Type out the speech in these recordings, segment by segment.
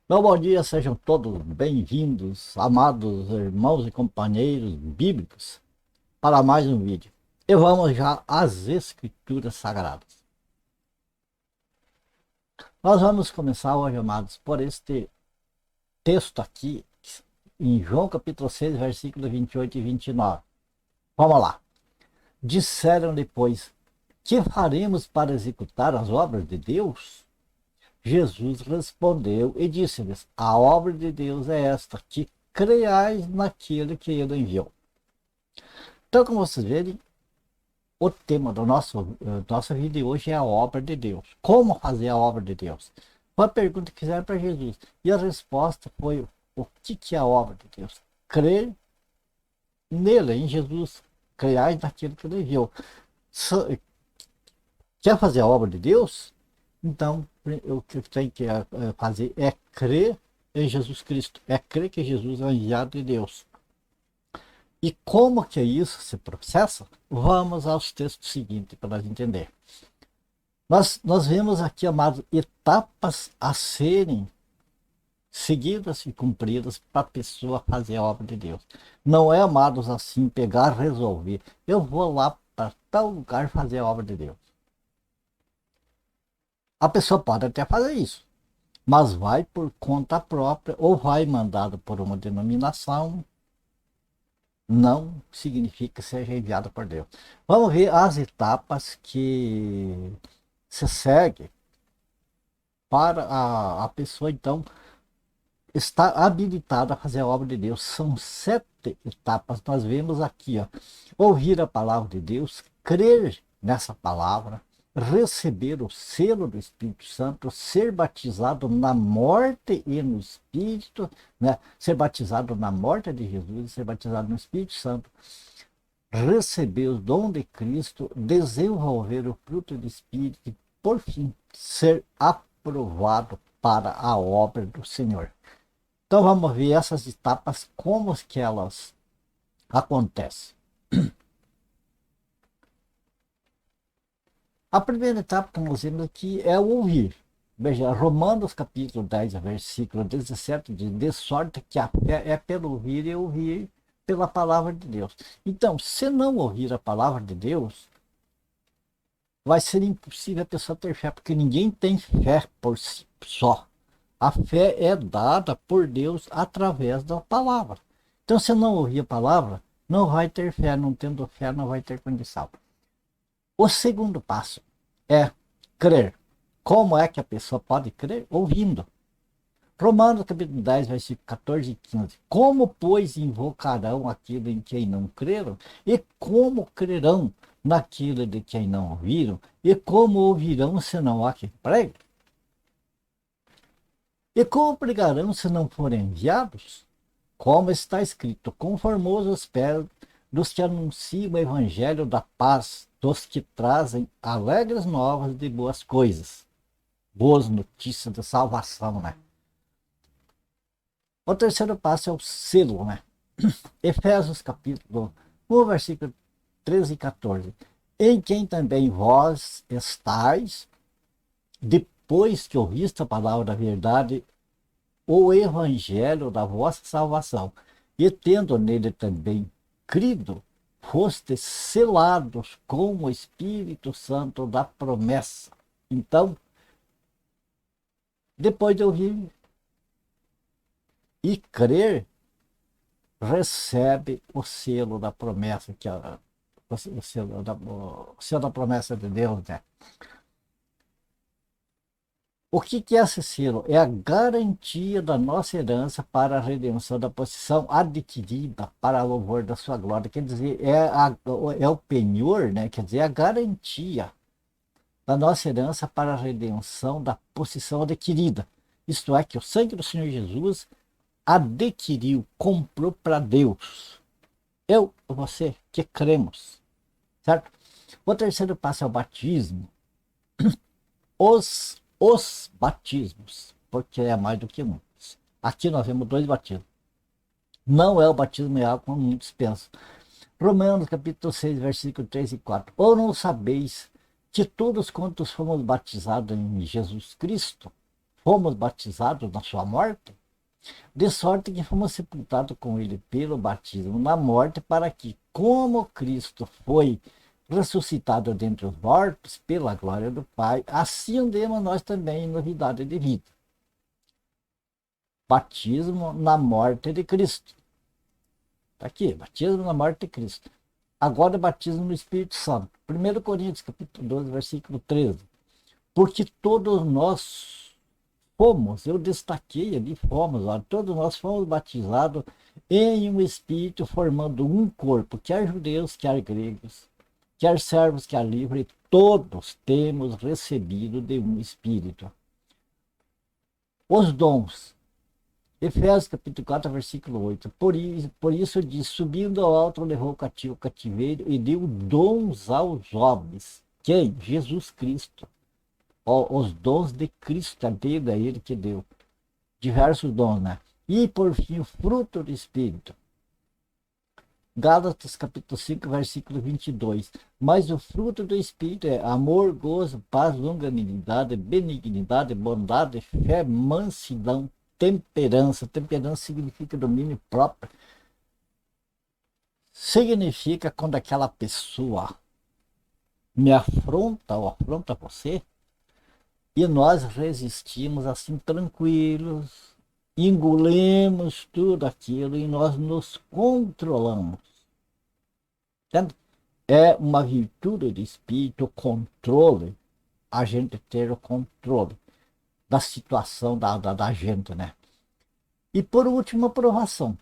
Meu bom dia, sejam todos bem-vindos, amados irmãos e companheiros bíblicos, para mais um vídeo. E vamos já às Escrituras Sagradas. Nós vamos começar hoje, amados, por este texto aqui, em João capítulo 6, versículos 28 e 29. Vamos lá. Disseram depois: que faremos para executar as obras de Deus? Jesus respondeu e disse-lhes: a obra de Deus é esta, que creiais naquele que ele enviou. Então, como vocês verem, o tema do nosso vídeo hoje é a obra de Deus. Como fazer a obra de Deus? Foi a pergunta que fizeram para Jesus. E a resposta foi: o que é a obra de Deus? Crer nele, em Jesus. Creiais naquilo que ele enviou. Quer fazer a obra de Deus? Então, o que tem que fazer é crer em Jesus Cristo. É crer que Jesus é o enviado de Deus. E como que isso se processa? Vamos aos textos seguintes para nós entender. Nós vemos aqui, amados, etapas a serem seguidas e cumpridas para a pessoa fazer a obra de Deus. Não é, amados, assim, pegar, resolver. Eu vou lá para tal lugar fazer a obra de Deus. A pessoa pode até fazer isso, mas vai por conta própria ou vai mandado por uma denominação, não significa que seja enviado por Deus. Vamos ver as etapas que se segue para a pessoa, então, estar habilitada a fazer a obra de Deus. São 7 etapas. Nós vemos aqui, ó: ouvir a palavra de Deus, crer nessa palavra, receber o selo do Espírito Santo, ser batizado na morte e no Espírito, né? Ser batizado na morte de Jesus, ser batizado no Espírito Santo, receber o dom de Cristo, desenvolver o fruto do Espírito e, por fim, ser aprovado para a obra do Senhor. Então vamos ver essas etapas, como que elas acontecem. A primeira etapa que nós vemos aqui é o ouvir. Veja, Romanos capítulo 10, versículo 17 diz: de sorte que a fé é pelo ouvir e ouvir pela palavra de Deus. Então, se não ouvir a palavra de Deus, vai ser impossível a pessoa ter fé, porque ninguém tem fé por si só. A fé é dada por Deus através da palavra. Então, se não ouvir a palavra, não vai ter fé. Não tendo fé, não vai ter condição. O segundo passo é crer. Como é que a pessoa pode crer? Ouvindo. Romanos capítulo 10, versículo 14 e 15. Como, pois, invocarão aquilo em quem não creram? E como crerão naquilo de quem não ouviram? E como ouvirão se não há quem pregue? E como pregarão se não forem enviados? Como está escrito: conformoso os pés dos que anunciam o evangelho da paz, dos que trazem alegres novas de boas coisas, boas notícias de salvação, né? O terceiro passo é o selo, né? Efésios capítulo 1, versículo 13 e 14. Em quem também vós estáis, depois que ouviste a palavra da verdade, o evangelho da vossa salvação, e tendo nele também crido, fostes selados com o Espírito Santo da promessa. Então, depois de ouvir e crer, recebe o selo da promessa, que é o selo da promessa de Deus, né? O que é esse selo? É a garantia da nossa herança para a redenção da possessão adquirida para louvor da sua glória. Quer dizer, é o penhor, né? Quer dizer, a garantia da nossa herança para a redenção da possessão adquirida. Isto é, que o sangue do Senhor Jesus adquiriu, comprou para Deus. Eu, você, que cremos, certo? O terceiro passo é o batismo. Os batismos, porque é mais do que um. Aqui nós vemos 2 batismos. Não é o batismo em água como muitos pensam. Romanos capítulo 6, versículo 3 e 4. Ou não sabeis que todos quantos fomos batizados em Jesus Cristo, fomos batizados na sua morte, de sorte que fomos sepultados com ele pelo batismo na morte, para que, como Cristo foi ressuscitado dentre os mortos pela glória do Pai, assim andemos nós também em novidade de vida. Batismo na morte de Cristo. Está aqui, batismo na morte de Cristo. Agora, batismo no Espírito Santo. 1 Coríntios, capítulo 12, versículo 13. Porque todos nós fomos, eu destaquei ali, todos nós fomos batizados em um Espírito, formando um corpo, quer judeus, quer gregos, quer servos, quer livres, todos temos recebido de um Espírito. Os dons. Efésios capítulo 4, versículo 8. Por isso diz, subindo ao alto, levou o cativo o cativeiro e deu dons aos homens. Quem? Jesus Cristo. Os dons de Cristo, dele é ele que deu. Diversos dons, né? E por fim, o fruto do Espírito. Gálatas capítulo 5, versículo 22. Mas o fruto do Espírito é amor, gozo, paz, longanimidade, benignidade, bondade, fé, mansidão, temperança. Temperança significa domínio próprio. Significa quando aquela pessoa me afronta ou afronta você, e nós resistimos assim tranquilos, engolemos tudo aquilo e nós nos controlamos. Entende? É uma virtude do espírito, o controle, a gente ter o controle da situação da gente, né? E por último, a aprovação.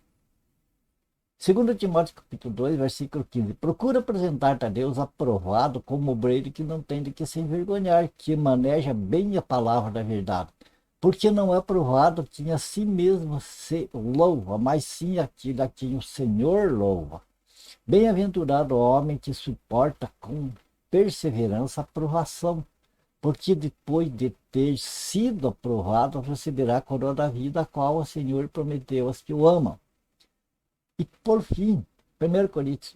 2 Timóteo capítulo 2, versículo 15. Procura apresentar-te a Deus aprovado como obreiro que não tem de que se envergonhar, que maneja bem a palavra da verdade. Porque não é aprovado quem a si mesmo se louva, mas sim aquele a quem o Senhor louva. Bem-aventurado o homem que suporta com perseverança a aprovação, porque depois de ter sido aprovado, receberá a coroa da vida, a qual o Senhor prometeu aos que o amam. E por fim, 1 Coríntios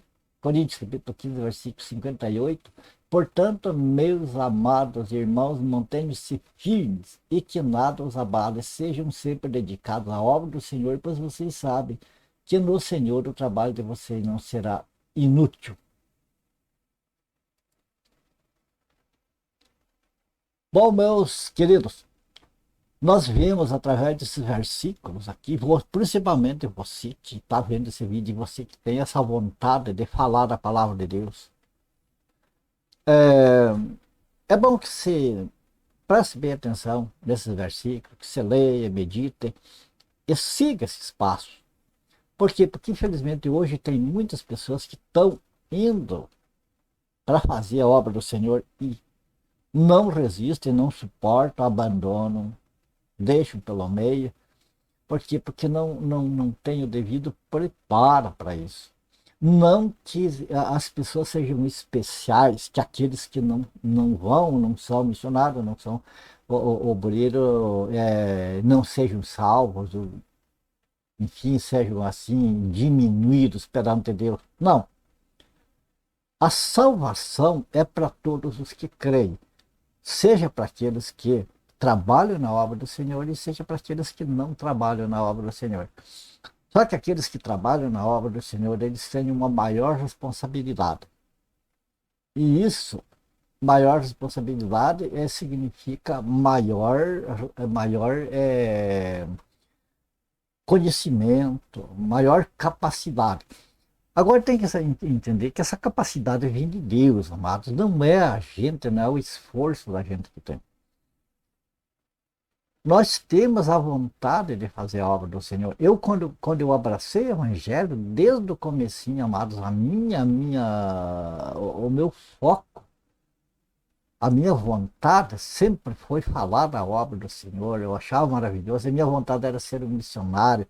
capítulo 15, versículo 58, portanto, meus amados irmãos, mantenham-se firmes e que nada os abale, sejam sempre dedicados à obra do Senhor, pois vocês sabem que no Senhor o trabalho de vocês não será inútil. Bom, meus queridos, nós vemos através desses versículos aqui, principalmente você que está vendo esse vídeo, você que tem essa vontade de falar da palavra de Deus. É bom que você preste bem atenção nesses versículos, que você leia, medite e siga esses passos. Por quê? Porque infelizmente hoje tem muitas pessoas que estão indo para fazer a obra do Senhor e não resistem, não suportam, abandonam, deixam pelo meio. Por quê? Porque não tem o devido preparo para isso. Não que as pessoas sejam especiais, que aqueles que não vão, não são missionários, não são obreiros, não sejam salvos, enfim, sejam assim diminuídos perante Deus. Não. A salvação é para todos os que creem, seja para aqueles que trabalham na obra do Senhor e seja para aqueles que não trabalham na obra do Senhor. Só que aqueles que trabalham na obra do Senhor, eles têm uma maior responsabilidade. E isso, maior responsabilidade, significa maior conhecimento, maior capacidade. Agora tem que entender que essa capacidade vem de Deus, amados. Não é a gente, não é o esforço da gente que tem. Nós temos a vontade de fazer a obra do Senhor. Eu, quando eu abracei o Evangelho, desde o comecinho, amados, o meu foco, a minha vontade sempre foi falar da obra do Senhor. Eu achava maravilhoso. A minha vontade era ser um missionário,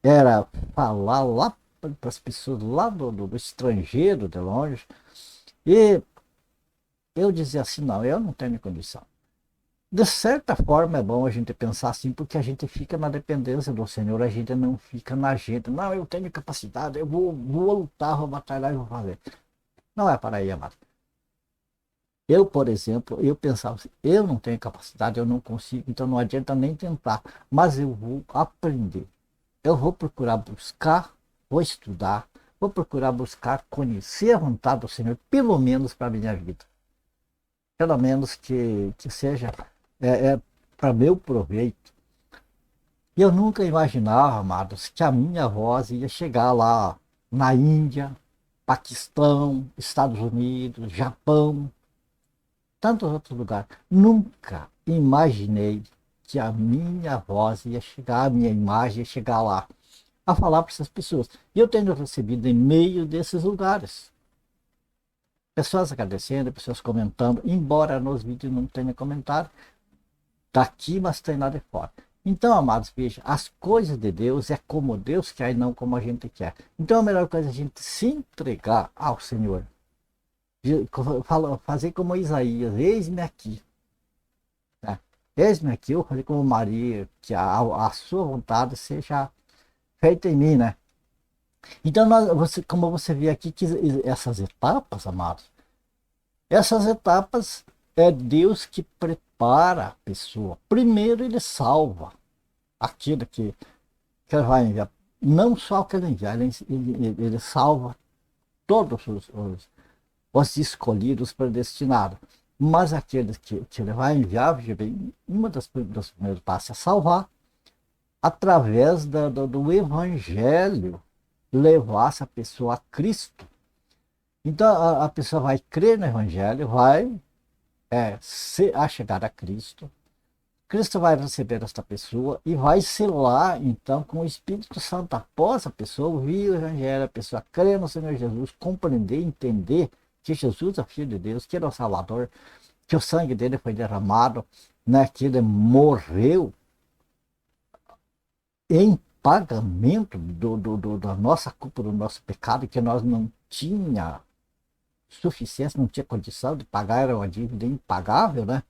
era falar lá para as pessoas lá do estrangeiro, de longe. E eu dizia assim, não, eu não tenho condição. De certa forma é bom a gente pensar assim, porque a gente fica na dependência do Senhor, a gente não fica na gente. Não, eu tenho capacidade, eu vou lutar, vou batalhar e vou fazer. Não é para aí, amado. Eu, por exemplo, eu pensava assim, eu não tenho capacidade, eu não consigo, então não adianta nem tentar, mas eu vou aprender. Eu vou procurar buscar, vou estudar, vou procurar buscar conhecer a vontade do Senhor, pelo menos para a minha vida. Pelo menos que seja para meu proveito. E eu nunca imaginava, amados, que a minha voz ia chegar lá na Índia, Paquistão, Estados Unidos, Japão, tantos outros lugares. Nunca imaginei que a minha voz ia chegar, a minha imagem ia chegar lá, a falar para essas pessoas. E eu tenho recebido e-mail desses lugares. Pessoas agradecendo, pessoas comentando, embora nos vídeos não tenha comentário, daqui, mas tem lá de fora. Então, amados, veja, as coisas de Deus é como Deus quer e não como a gente quer. Então, a melhor coisa é a gente se entregar ao Senhor. Fazer como Isaías, eis-me aqui. Né? Eis-me aqui, eu fazer como Maria, que a sua vontade seja feita em mim, né? Então, como você vê aqui, que essas etapas, amados, essas etapas é Deus que prepara a pessoa. Primeiro ele salva aquilo que ele vai enviar. Não só o que ele enviar, ele salva todos os escolhidos, predestinados. Mas aqueles que ele vai enviar, veja bem, uma das primeiros passos é salvar através do evangelho, levar essa pessoa a Cristo. Então a pessoa vai crer no evangelho, vai a chegar a Cristo. Cristo vai receber esta pessoa e vai selar, então, com o Espírito Santo, após a pessoa ouvir o Evangelho, a pessoa crer no Senhor Jesus, compreender, entender que Jesus é o Filho de Deus, que ele é o Salvador, que o sangue dele foi derramado, né, que ele morreu em pagamento da nossa culpa, do nosso pecado, que nós não tinha suficiência, não tinha condição de pagar, era uma dívida impagável, né?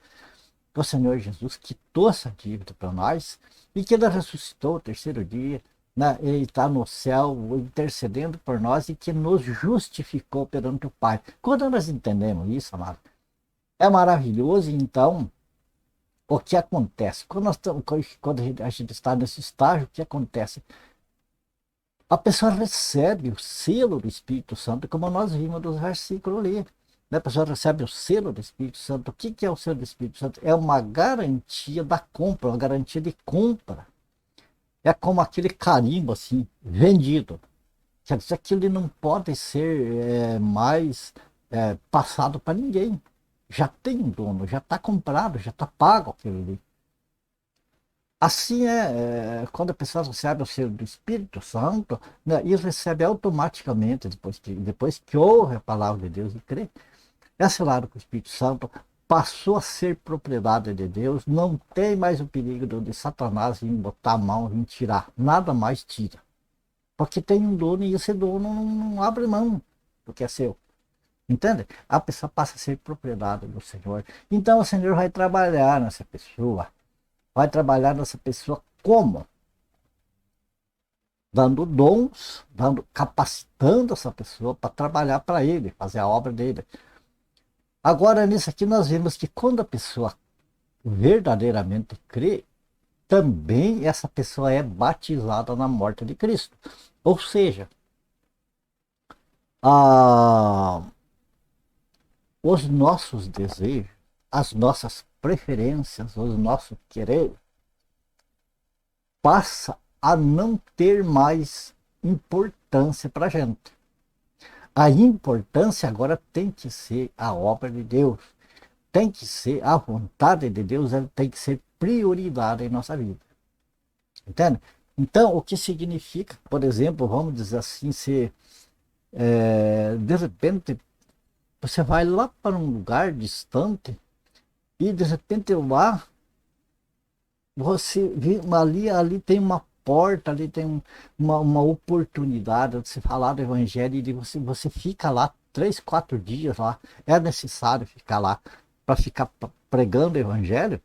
O Senhor Jesus quitou essa dívida para nós e que ele ressuscitou o terceiro dia, né? Ele está no céu intercedendo por nós e que nos justificou perante o Pai. Quando nós entendemos isso, amado, é maravilhoso. Então, o que acontece? Quando a gente está nesse estágio, o que acontece? A pessoa recebe o selo do Espírito Santo, como nós vimos dos versículos ali. A pessoa recebe o selo do Espírito Santo. O que é o selo do Espírito Santo? É uma garantia da compra, uma garantia de compra. É como aquele carimbo assim, vendido. Quer dizer, aquilo não pode ser mais passado para ninguém. Já tem um dono, já está comprado, já está pago aquilo ali. Assim quando a pessoa recebe o selo do Espírito Santo, né, e recebe automaticamente, depois que ouve a palavra de Deus e crê, é selado com o Espírito Santo, passou a ser propriedade de Deus, não tem mais o perigo de Satanás vir botar a mão, vir tirar, nada mais tira. Porque tem um dono e esse dono não abre mão do que é seu. Entende? A pessoa passa a ser propriedade do Senhor. Então o Senhor vai trabalhar nessa pessoa. Vai trabalhar nessa pessoa como? Dando dons, capacitando essa pessoa para trabalhar para ele, fazer a obra dele. Agora, nisso aqui, nós vemos que quando a pessoa verdadeiramente crê, também essa pessoa é batizada na morte de Cristo. Ou seja, a, os nossos desejos, as nossas preferências, os nossos querer, passa a não ter mais importância para a gente. A importância agora tem que ser a obra de Deus, tem que ser a vontade de Deus, ela tem que ser prioridade em nossa vida. Entende? Então, o que significa, por exemplo, vamos dizer assim, ser de repente você vai lá para um lugar distante e de repente lá você vê ali tem uma porta, ali tem uma oportunidade de se falar do evangelho e de você fica lá 3, 4 dias lá. É necessário ficar lá para ficar pregando o evangelho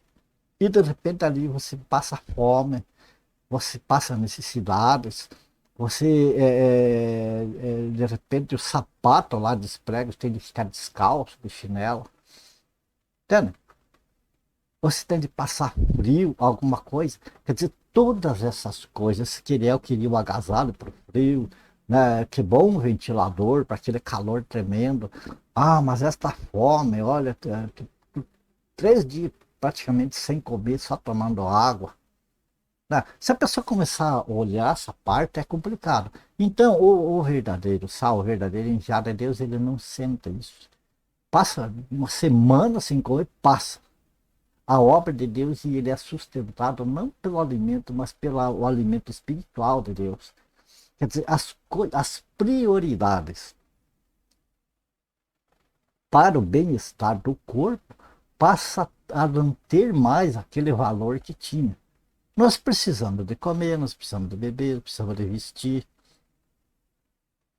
e de repente ali você passa fome, você passa necessidades, você de repente o sapato lá dos pregos tem de ficar descalço, de chinelo. Entende? Você tem de passar frio, alguma coisa. Quer dizer, todas essas coisas, eu queria o agasalho para o frio, né? Que bom um ventilador para aquele calor tremendo. Ah, mas esta fome, olha, 3 dias praticamente sem comer, só tomando água. Né? Se a pessoa começar a olhar essa parte, é complicado. Então, o verdadeiro sal, o verdadeiro enviado de Deus, ele não sente isso. Passa uma semana sem comer, passa. A obra de Deus e ele é sustentado não pelo alimento, mas pelo alimento espiritual de Deus. Quer dizer, as prioridades para o bem-estar do corpo passa a não ter mais aquele valor que tinha. Nós precisamos de comer, nós precisamos de beber, precisamos de vestir,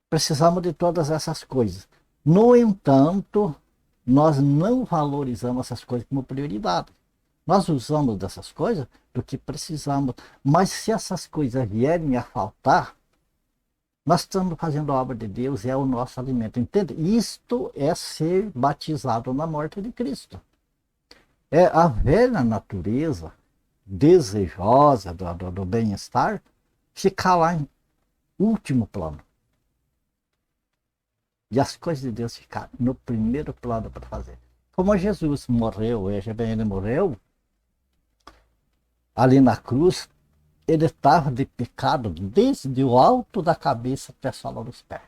precisamos de todas essas coisas. No entanto, nós não valorizamos essas coisas como prioridade. Nós usamos dessas coisas do que precisamos. Mas se essas coisas vierem a faltar, nós estamos fazendo a obra de Deus e é o nosso alimento. Entende? Isto é ser batizado na morte de Cristo. É a velha natureza desejosa do bem-estar ficar lá em último plano. E as coisas de Deus ficar no primeiro plano para fazer. Como Jesus morreu, veja bem, ele morreu ali na cruz, ele estava de pecado desde o alto da cabeça até a sola dos pés.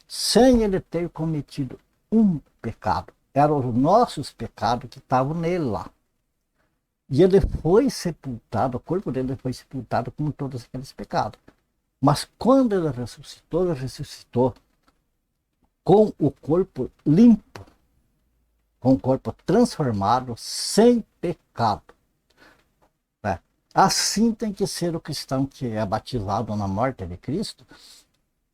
Sem ele ter cometido um pecado. Eram os nossos pecados que estavam nele lá. E ele foi sepultado, o corpo dele foi sepultado com todos aqueles pecados. Mas quando ele ressuscitou com o corpo limpo, com o corpo transformado, sem pecado. Assim tem que ser o cristão que é batizado na morte de Cristo.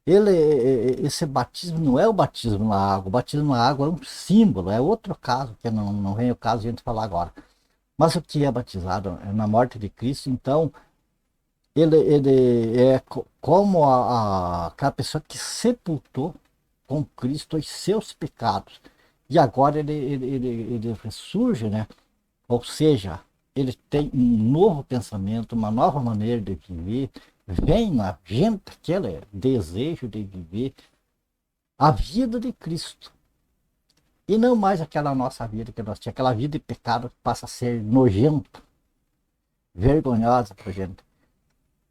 Esse batismo não é o batismo na água. O batismo na água é um símbolo, é outro caso, que não vem o caso de a gente falar agora. Mas o que é batizado na morte de Cristo, então, ele é como aquela pessoa que sepultou com Cristo os seus pecados. E agora ele ressurge, né? Ou seja, ele tem um novo pensamento, uma nova maneira de viver, vem na gente aquele desejo de viver a vida de Cristo. E não mais aquela nossa vida que nós tínhamos, aquela vida de pecado que passa a ser nojenta, vergonhosa para a gente.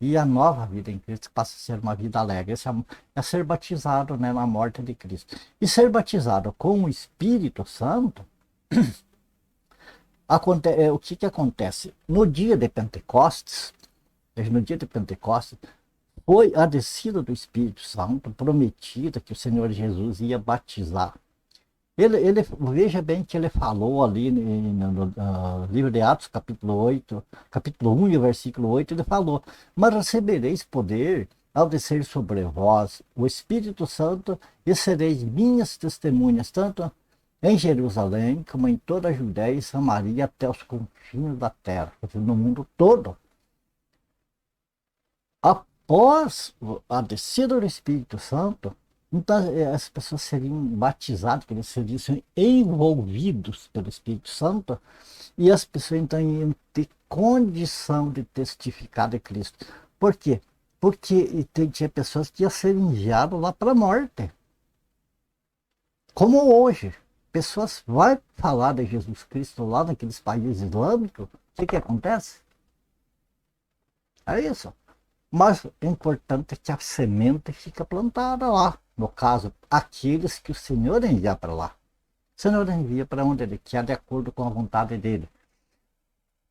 E a nova vida em Cristo passa a ser uma vida alegre. Esse é ser batizado, né, na morte de Cristo. E ser batizado com o Espírito Santo, o que acontece? No dia de Pentecostes, foi a descida do Espírito Santo prometida que o Senhor Jesus ia batizar. Veja bem que ele falou ali no livro de Atos, capítulo 1 e versículo 8, ele falou: mas recebereis poder ao descer sobre vós o Espírito Santo e sereis minhas testemunhas, tanto em Jerusalém como em toda a Judéia e Samaria até os confins da terra, no mundo todo. Após a descida do Espírito Santo, então as pessoas seriam batizadas, que eles seriam envolvidos pelo Espírito Santo, e as pessoas então iam ter condição de testificar de Cristo. Por quê? Porque tinha pessoas que iam ser enviadas lá para a morte. Como hoje, pessoas vão falar de Jesus Cristo lá naqueles países islâmicos, o que acontece? É isso. Mas o importante é que a semente fica plantada lá. No caso, aqueles que o Senhor envia para lá. O Senhor envia para onde Ele quer, de acordo com a vontade dEle.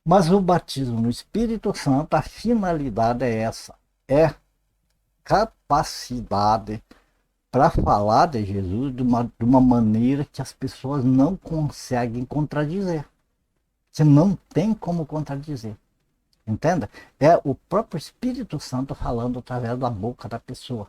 Mas o batismo no Espírito Santo, a finalidade é essa. É capacidade para falar de Jesus de uma maneira que as pessoas não conseguem contradizer. Você não tem como contradizer. Entenda? É o próprio Espírito Santo falando através da boca da pessoa.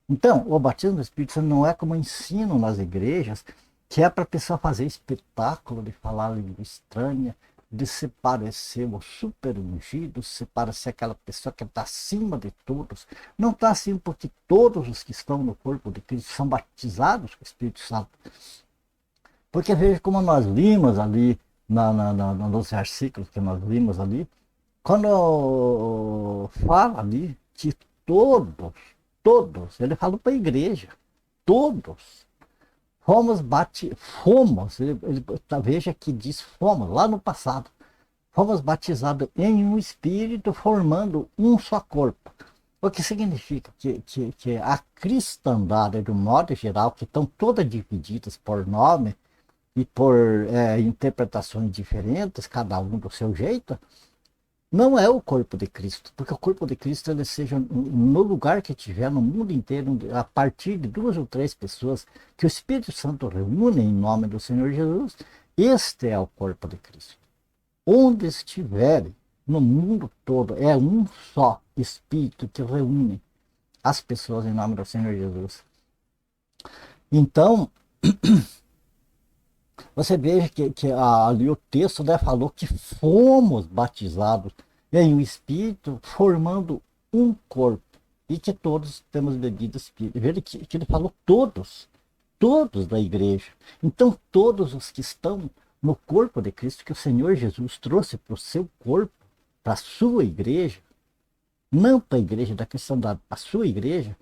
Então, o batismo do Espírito Santo não é como ensino nas igrejas, que é para a pessoa fazer espetáculo de falar língua estranha, de se parecer o super ungido, se parecer aquela pessoa que está acima de todos. Não está assim porque todos os que estão no corpo de Cristo são batizados com o Espírito Santo. Porque veja como nós limos ali nos versículos que nós limos ali, quando fala ali que todos, ele falou para a igreja, todos, fomos, veja que diz fomos, lá no passado, fomos batizados em um espírito, formando um só corpo. O que significa que a cristandade, do modo geral, que estão todas divididas por nome e por interpretações diferentes, cada um do seu jeito, não é o corpo de Cristo, porque o corpo de Cristo ele seja no lugar que tiver, no mundo inteiro, a partir de 2 ou 3 pessoas que o Espírito Santo reúne em nome do Senhor Jesus, este é o corpo de Cristo. Onde estiverem, no mundo todo, é um só Espírito que reúne as pessoas em nome do Senhor Jesus. Então, você veja que ali o texto, né, falou que fomos batizados em um Espírito, formando um corpo, e que todos temos bebido Espírito. Veja que ele falou todos da igreja. Então, todos os que estão no corpo de Cristo, que o Senhor Jesus trouxe para o seu corpo, para a sua igreja, não para a igreja da cristandade, para a sua igreja,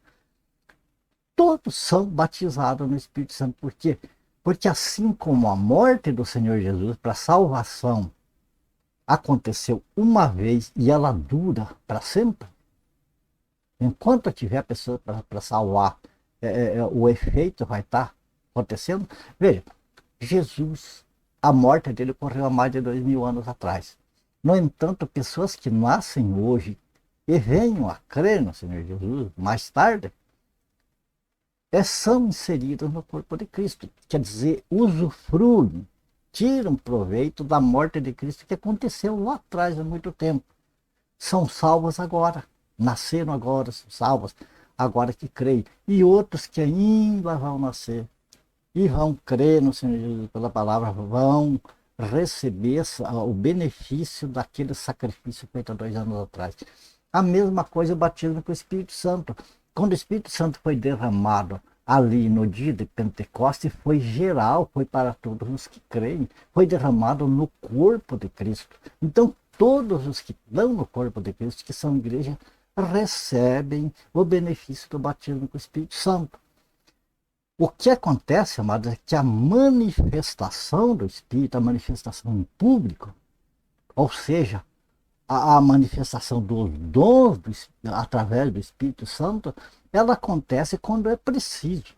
todos são batizados no Espírito Santo. Por quê? Porque assim como a morte do Senhor Jesus para a salvação aconteceu uma vez e ela dura para sempre, enquanto tiver pessoa para salvar, o efeito vai estar acontecendo. Veja, Jesus, a morte dele ocorreu há mais de 2000 anos atrás. No entanto, pessoas que nascem hoje e venham a crer no Senhor Jesus mais tarde, são inseridas no corpo de Cristo. Quer dizer, usufruem, tiram proveito da morte de Cristo que aconteceu lá atrás há muito tempo. São salvos agora, nasceram agora, são salvos agora que creem. E outros que ainda vão nascer e vão crer no Senhor Jesus pela palavra, vão receber o benefício daquele sacrifício feito há 2 anos atrás. A mesma coisa o batismo com o Espírito Santo. Quando o Espírito Santo foi derramado ali no dia de Pentecostes, foi geral, foi para todos os que creem, foi derramado no corpo de Cristo. Então, todos os que estão no corpo de Cristo, que são igreja, recebem o benefício do batismo com o Espírito Santo. O que acontece, amados, é que a manifestação do Espírito, a manifestação em público, ou seja, a manifestação dos dons através do Espírito Santo, ela acontece quando é preciso.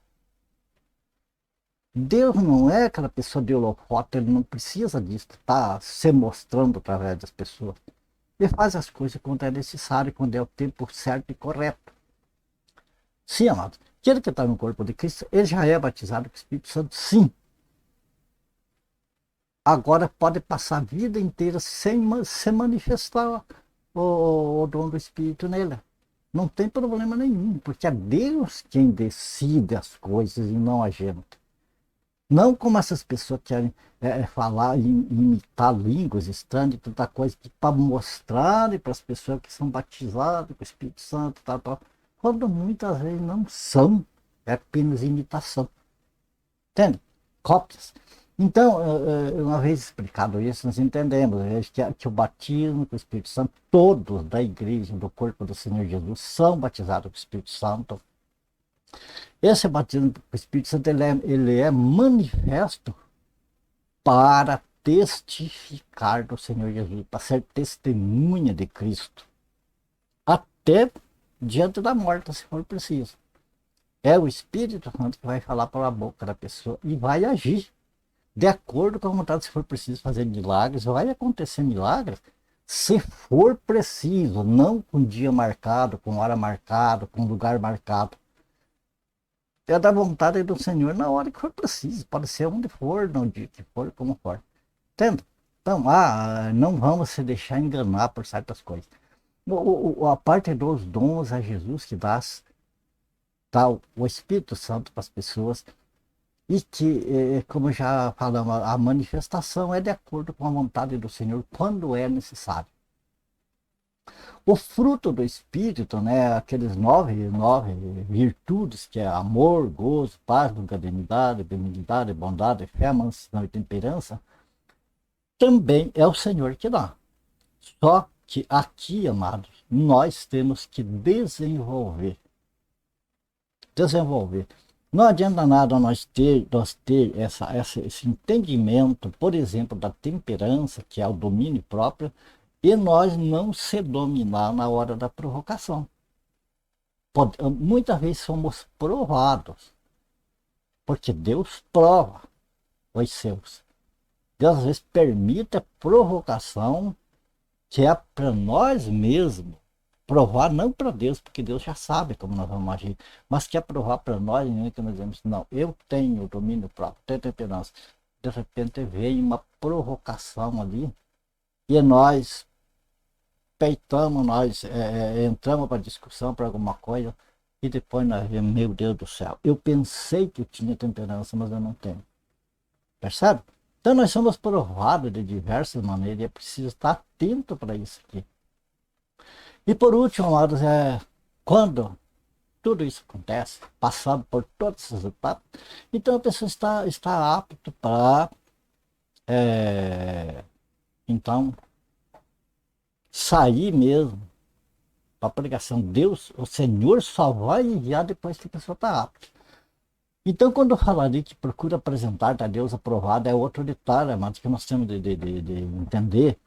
Deus não é aquela pessoa de holofote, ele não precisa disso, está se mostrando através das pessoas. Ele faz as coisas quando é necessário, quando é o tempo certo e correto. Sim, amados, aquele que está no corpo de Cristo, ele já é batizado com o Espírito Santo, sim. Agora pode passar a vida inteira sem se manifestar o dom do Espírito nele. Não tem problema nenhum, porque é Deus quem decide as coisas e não a gente. Não como essas pessoas querem falar, imitar línguas estranhas e tanta coisa, para mostrar para as pessoas que são batizadas com o Espírito Santo, tal, quando muitas vezes não são, é apenas imitação. Entende? Cópias. Então, uma vez explicado isso, nós entendemos que o batismo com o Espírito Santo, todos da igreja, do corpo do Senhor Jesus, são batizados com o Espírito Santo. Esse batismo com o Espírito Santo, ele é manifesto para testificar do Senhor Jesus, para ser testemunha de Cristo, até diante da morte, se for preciso. É o Espírito Santo que vai falar pela boca da pessoa e vai agir de acordo com a vontade. Se for preciso fazer milagres, vai acontecer milagres, se for preciso, não com dia marcado, com hora marcada, com lugar marcado. É da vontade do Senhor na hora que for preciso, pode ser onde for, no dia que for, como for. Entende? Então, não vamos se deixar enganar por certas coisas. A parte dos dons a Jesus que dá o Espírito Santo para as pessoas, e que, como já falamos, a manifestação é de acordo com a vontade do Senhor quando é necessário. O fruto do Espírito, né, aqueles nove virtudes, que é amor, gozo, paz, longanimidade, benignidade, bondade, fé, mansidão e temperança, também é o Senhor que dá. Só que aqui, amados, nós temos que desenvolver. Não adianta nada nós ter esse entendimento, por exemplo, da temperança, que é o domínio próprio, e nós não se dominar na hora da provocação. Muitas vezes somos provados, porque Deus prova os seus. Deus às vezes permite a provocação, que é para nós mesmos provar, não para Deus, porque Deus já sabe como nós vamos agir, mas quer provar para nós, que nós dizemos, não, eu tenho o domínio próprio, tenho temperança. De repente vem uma provocação ali, e nós peitamos, nós entramos para discussão, para alguma coisa, e depois nós vemos, meu Deus do céu, eu pensei que eu tinha temperança, mas eu não tenho. Percebe? Então nós somos provados de diversas maneiras, e é preciso estar atento para isso aqui. E por último, amados, quando tudo isso acontece, passando por todas essas etapas, então a pessoa está apta para, então, sair mesmo para a pregação. Deus, o Senhor só vai enviar depois que a pessoa está apta. Então, quando eu falar ali que procura apresentar a Deus aprovado, é outro detalhe, amados, que nós temos de entender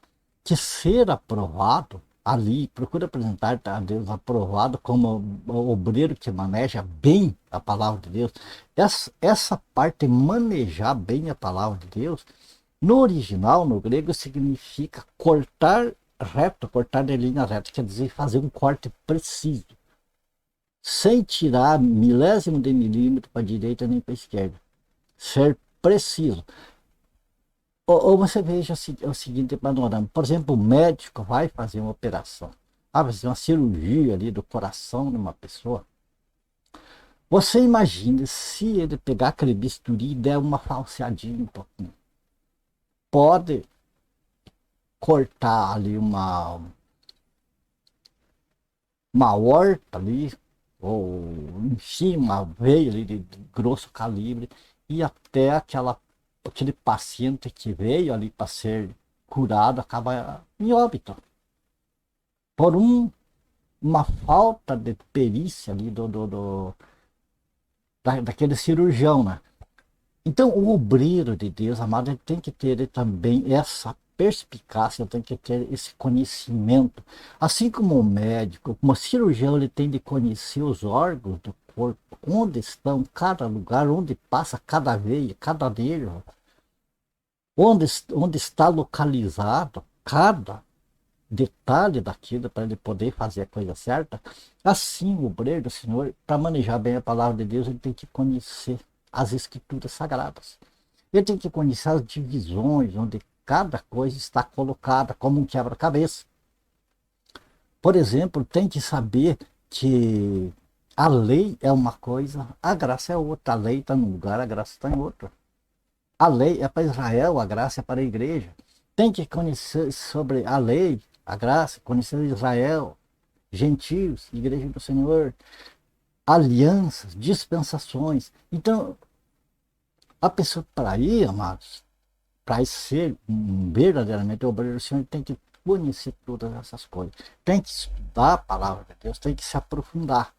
que ser aprovado ali, procura apresentar a Deus aprovado como o obreiro que maneja bem a palavra de Deus. Essa parte, manejar bem a palavra de Deus, no original, no grego, significa cortar reto, cortar de linha reta, quer dizer, fazer um corte preciso, sem tirar milésimo de milímetro para a direita nem para a esquerda. Ser preciso. Ou você veja o seguinte panorama. Por exemplo, o médico vai fazer uma operação. Vai fazer uma cirurgia ali do coração de uma pessoa. Você imagina se ele pegar aquele bisturi e der uma falseadinha um pouquinho. Pode cortar ali uma horta ali, ou enfim, uma veia ali de grosso calibre, e até aquele paciente que veio ali para ser curado acaba em óbito por uma falta de perícia ali daquele cirurgião, né? Então o obreiro de Deus, amado, ele tem que ter também essa perspicácia, tem que ter esse conhecimento, assim como o médico, como o cirurgião, ele tem de conhecer os órgãos do corpo, onde estão cada lugar, onde passa cada veia, cada nervo, onde está localizado cada detalhe daquilo para ele poder fazer a coisa certa. Assim, o obreiro do Senhor, para manejar bem a palavra de Deus, ele tem que conhecer as escrituras sagradas. Ele tem que conhecer as divisões, onde cada coisa está colocada, como um quebra-cabeça. Por exemplo, tem que saber que a lei é uma coisa, a graça é outra. A lei está num lugar, a graça está em outro. A lei é para Israel, a graça é para a igreja. Tem que conhecer sobre a lei, a graça, conhecer Israel, gentios, igreja do Senhor, alianças, dispensações. Então, a pessoa para ir, amados, para ser verdadeiramente obreiro do Senhor, tem que conhecer todas essas coisas. Tem que estudar a palavra de Deus, tem que se aprofundar.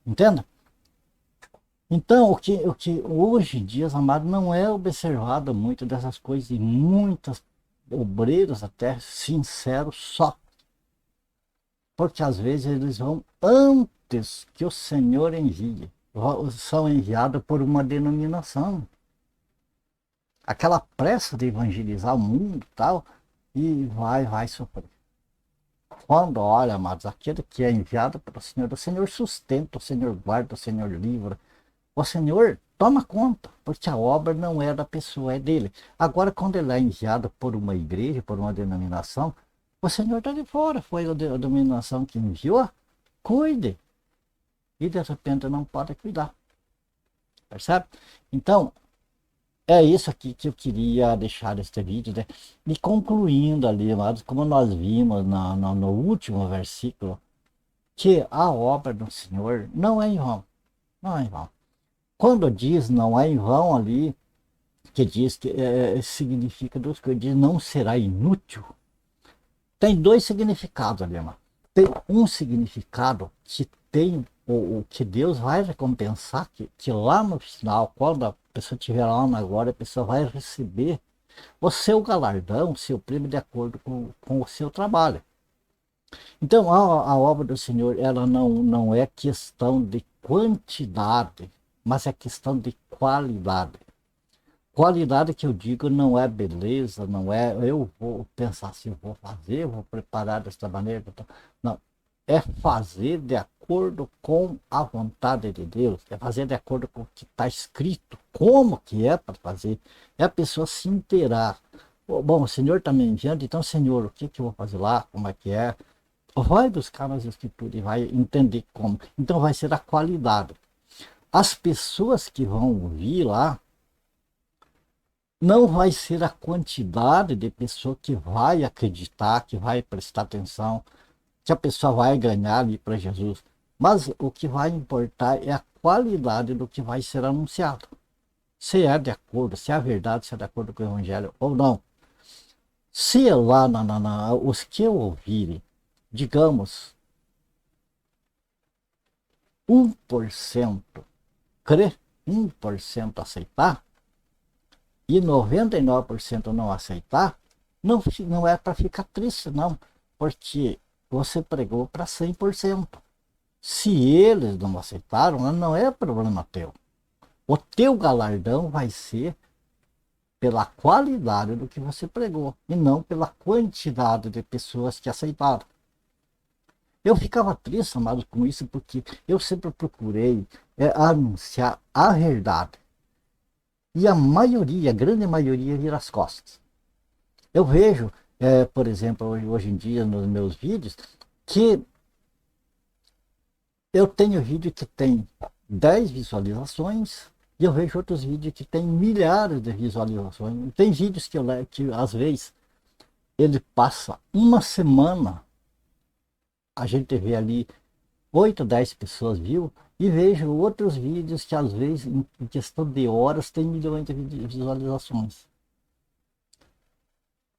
Entenda? Então, o que hoje em dia, amado, não é observado muito dessas coisas, e muitos obreiros até sinceros só. Porque às vezes eles vão antes que o Senhor envie. São enviados por uma denominação. Aquela pressa de evangelizar o mundo e tal, e vai sofrer. Quando, olha, amados, aquele que é enviado pelo Senhor, o Senhor sustenta, o Senhor guarda, o Senhor livra. O Senhor toma conta, porque a obra não é da pessoa, é dele. Agora, quando ele é enviado por uma igreja, por uma denominação, o Senhor está de fora, foi a denominação que enviou, cuide. E de repente não pode cuidar. Percebe? Então, É isso aqui que eu queria deixar neste vídeo, né? E concluindo ali, amados, como nós vimos no último versículo, que a obra do Senhor não é em vão, não é em vão. Quando diz não é em vão ali, que diz que significa duas coisas, diz não será inútil. Tem dois significados ali, mano. Tem um significado que tem o que Deus vai recompensar, que lá no final, quando a pessoa estiver lá na glória, a pessoa vai receber o seu galardão, o seu prêmio de acordo com o seu trabalho. Então, a obra do Senhor, ela não é questão de quantidade, mas é questão de qualidade. Qualidade que eu digo não é beleza, não é eu vou pensar assim, eu vou fazer, vou preparar desta maneira. Não, é fazer de acordo com a vontade de Deus, é fazer de acordo com o que está escrito, como que é para fazer, é a pessoa se inteirar. Bom, o Senhor está me enviando, então, Senhor, o que, que eu vou fazer lá, como é que é? Vai buscar nas escrituras e vai entender como. Então vai ser a qualidade. As pessoas que vão ouvir lá, não vai ser a quantidade de pessoa que vai acreditar, que vai prestar atenção, que a pessoa vai ganhar ali para Jesus. Mas o que vai importar é a qualidade do que vai ser anunciado. Se é de acordo, se é a verdade, se é de acordo com o Evangelho ou não. Se lá os que ouvirem, digamos, 1% crer, 1% aceitar, e 99% não aceitar, não é para ficar triste, não, porque você pregou para 100%. Se eles não aceitaram, não é problema teu. O teu galardão vai ser pela qualidade do que você pregou e não pela quantidade de pessoas que aceitaram. Eu ficava triste, amado, com isso, porque eu sempre procurei anunciar a verdade. E a maioria, a grande maioria, vira as costas. Eu vejo, por exemplo, hoje em dia nos meus vídeos, que eu tenho vídeo que tem 10 visualizações e eu vejo outros vídeos que tem milhares de visualizações. Tem vídeos que às vezes ele passa uma semana, a gente vê ali 8, 10 pessoas viu, e vejo outros vídeos que às vezes em questão de horas tem milhões de visualizações.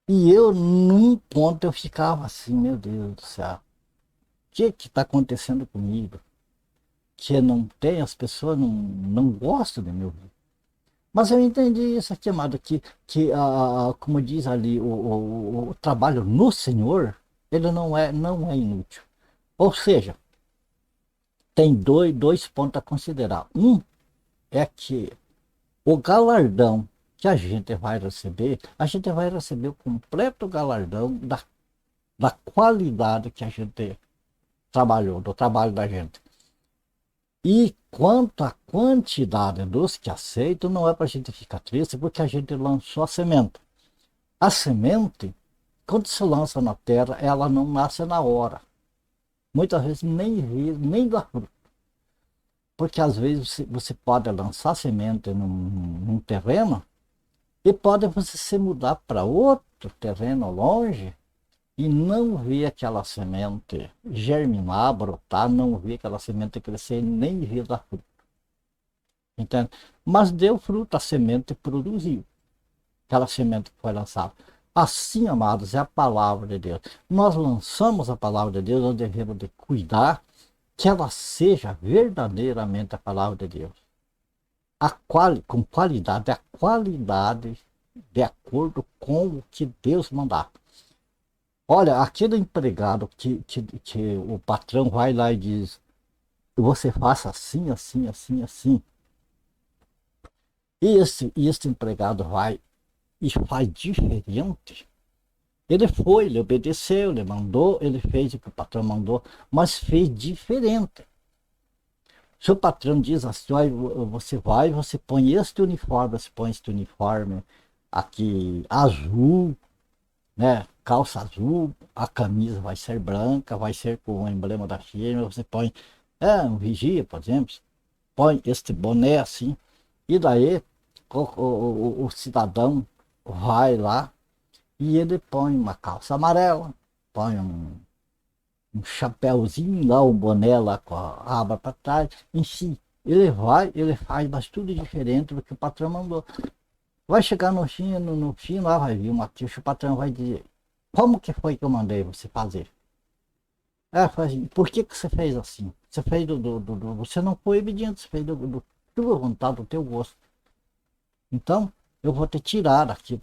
E eu, num ponto, eu ficava assim, meu Deus do céu, o que está acontecendo comigo? Que não tem, as pessoas não gostam de me ouvir. Mas eu entendi isso aqui, amado, que como diz ali, o trabalho no Senhor, ele não é inútil. Ou seja, tem dois pontos a considerar. Um é que o galardão que a gente vai receber o completo galardão da qualidade que a gente trabalhou, do trabalho da gente. E quanto à quantidade dos que aceitam, não é para a gente ficar triste, porque a gente lançou a semente. A semente, quando se lança na terra, ela não nasce na hora. Muitas vezes nem dá fruto. Porque às vezes você pode lançar semente num terreno e pode você se mudar para outro terreno longe e não ver aquela semente germinar, brotar, não ver aquela semente crescer, nem ver dar fruto. Entende? Mas deu fruto, a semente produziu. Aquela semente que foi lançada. Assim, amados, é a palavra de Deus. Nós lançamos a palavra de Deus, nós devemos de cuidar que ela seja verdadeiramente a palavra de Deus. Com qualidade, a qualidade de acordo com o que Deus mandar. Olha, aquele empregado que o patrão vai lá e diz, você faça assim, assim, assim, assim. E esse empregado vai e faz diferente. Ele foi, ele obedeceu, ele mandou, ele fez o que o patrão mandou, mas fez diferente. Se o patrão diz assim, você vai, você põe este uniforme, você põe este uniforme aqui azul, né? Calça azul, a camisa vai ser branca, vai ser com o emblema da firma, você põe um vigia, por exemplo, põe este boné assim, e daí o cidadão vai lá e ele põe uma calça amarela, põe um chapéuzinho lá, um boné lá com a aba para trás, enfim. Ele vai, ele faz, mas tudo diferente do que o patrão mandou. Vai chegar no fim lá vai vir uma tia, o patrão vai dizer, como que foi que eu mandei você fazer? Fala assim, por que que você fez assim? Você fez você não foi obediente, você fez do tua vontade, do teu gosto. Então, eu vou te tirar aqui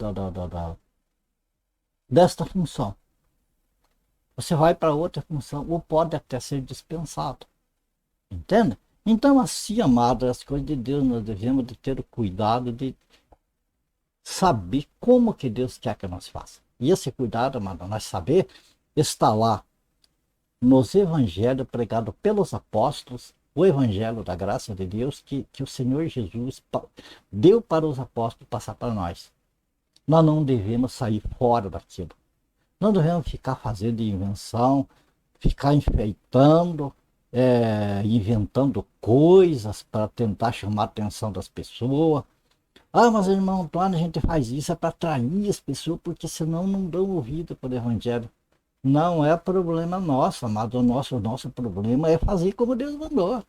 desta função. Você vai para outra função, ou pode até ser dispensado. Entende? Então, assim, amado, as coisas de Deus, nós devemos de ter o cuidado de saber como que Deus quer que nós façamos. E esse cuidado, amado, nós saber, está lá nos evangelhos pregados pelos apóstolos, o evangelho da graça de Deus que o Senhor Jesus deu para os apóstolos passar para nós. Nós não devemos sair fora daquilo. Não devemos ficar fazendo invenção, ficar enfeitando, inventando coisas para tentar chamar a atenção das pessoas. Mas irmão Antônio, a gente faz isso para atrair as pessoas, porque senão não dão ouvido para o evangelho. Não é problema nosso, amado. O nosso problema é fazer como Deus mandou.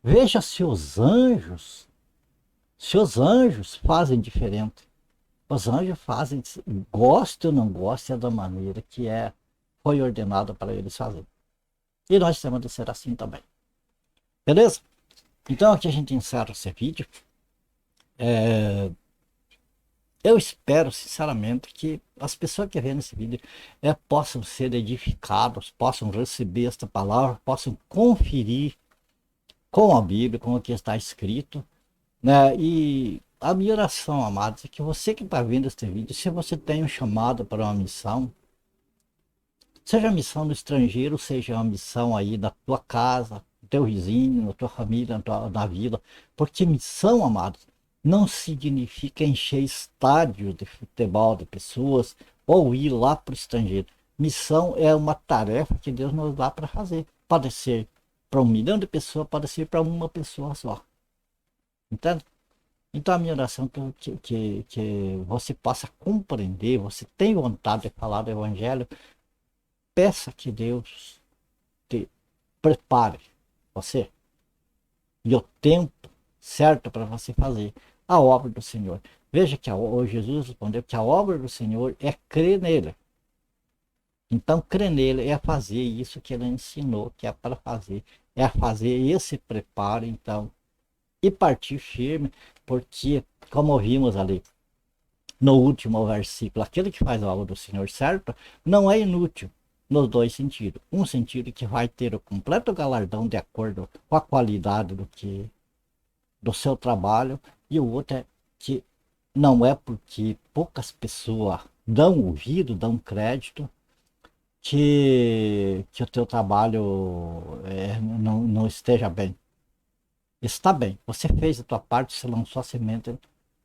Veja se os anjos fazem diferente. Os anjos fazem, goste ou não goste, é da maneira que foi ordenado para eles fazerem. E nós temos de ser assim também. Beleza? Então aqui a gente encerra esse vídeo. Eu espero sinceramente que as pessoas que vêem esse vídeo possam ser edificadas, possam receber esta palavra, possam conferir com a Bíblia, com o que está escrito, né? E a minha oração, amados, é que você que está vendo este vídeo, se você tem um chamado para uma missão, seja a missão no estrangeiro, seja a missão aí da tua casa, do teu vizinho, na tua família, na vila, porque missão, amados, não significa encher estádio de futebol de pessoas ou ir lá para o estrangeiro. Missão é uma tarefa que Deus nos dá para fazer. Pode ser para 1 milhão de pessoas, pode ser para uma pessoa só. Entende? Então a minha oração é que você possa compreender, você tem vontade de falar do Evangelho, peça que Deus te prepare você e o tempo certo para você fazer a obra do Senhor. Veja que Jesus respondeu que a obra do Senhor é crer nele. Então, crer nele é fazer isso que ele ensinou, que é para fazer. É fazer esse preparo, então, e partir firme, porque, como vimos ali no último versículo, aquele que faz a obra do Senhor certo, não é inútil nos dois sentidos. Um sentido que vai ter o completo galardão de acordo com a qualidade do seu trabalho, e o outro é que não é porque poucas pessoas dão ouvido, dão crédito, que o teu trabalho não esteja bem. Está bem, você fez a tua parte, você lançou a semente,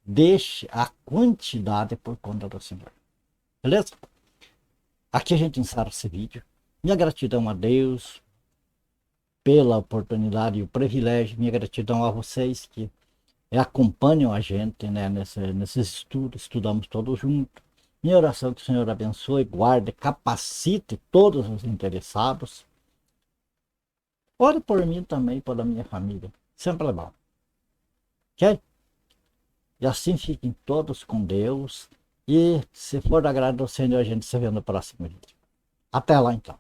deixe a quantidade por conta do Senhor. Beleza? Aqui a gente encerra esse vídeo. Minha gratidão a Deus pela oportunidade e o privilégio. Minha gratidão a vocês que acompanham a gente, né, nesses estudos. Estudamos todos juntos. Minha oração é que o Senhor abençoe, guarde, capacite todos os interessados. Ore por mim também, pela minha família. Sempre é bom. Ok? E assim fiquem todos com Deus. E se for da graça do Senhor, a gente se vê no próximo vídeo. Até lá então.